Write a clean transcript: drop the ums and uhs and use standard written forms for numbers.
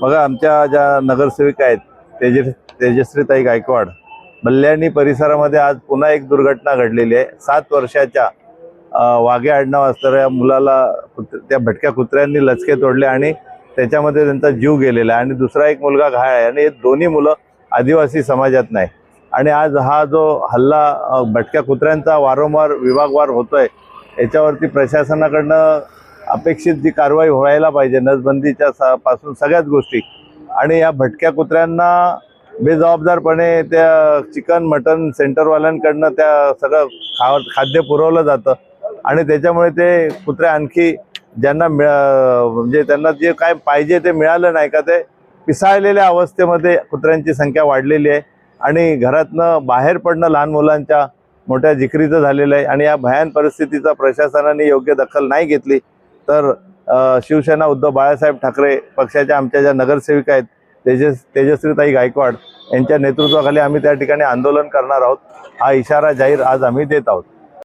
बघा, आमच्या ज्या नगरसेविका आहेत तेजश्रीताई गायकवाड, बल्ल्याणी परिसरामध्ये आज पुन्हा एक दुर्घटना घडलेली आहे। 7 वर्षाच्या वाघे आडनाव असणाऱ्या मुलाला त्या भटक्या कुत्र्यांनी लचके तोडले आणि त्याच्यामध्ये त्यांचा जीव गेलेला आहे आणि दुसरा एक मुलगा घायल आहे आणि हे दोन्ही मुलं आदिवासी समाजात नाही। आणि आज हा जो हल्ला भटक्या कुत्र्यांचा वारंवार विभागवार होतोय, याच्यावरती प्रशासनाकडनं अपेक्षित जी कारवाई व्हायला पाहिजे, नसबंदीच्या पासून सगळ्याच गोष्टी। आणि या भटक्या कुत्र्यांना बेजबाबदारपणे त्या चिकन मटन सेंटरवाल्यांकडनं त्या सगळं खाद्य पुरवलं जातं आणि त्याच्यामुळे ते कुत्रे आणखी ज्यांना म्हणजे त्यांना जे काय पाहिजे ते मिळालं नाही का, ते पिसाळलेल्या अवस्थेमध्ये कुत्र्यांची संख्या वाढलेली आहे आणि घरातनं बाहेर पडणं लहान मुलांच्या मोठ्या जिकरीचं झालेलं आहे। आणि या भयान परिस्थितीचा प्रशासनाने योग्य दखल नाही घेतली तर शिवसेना उद्धव बाळासाहेब ठाकरे पक्षाच्या आमच्या ज्या नगरसेविका आहेत तेजश्रीताई गायकवाड यांच्या नेतृत्वाखाली आम्ही त्या ठिकाणी आंदोलन करणार आहोत। हा इशारा जाहीर आज आम्ही देत आहोत।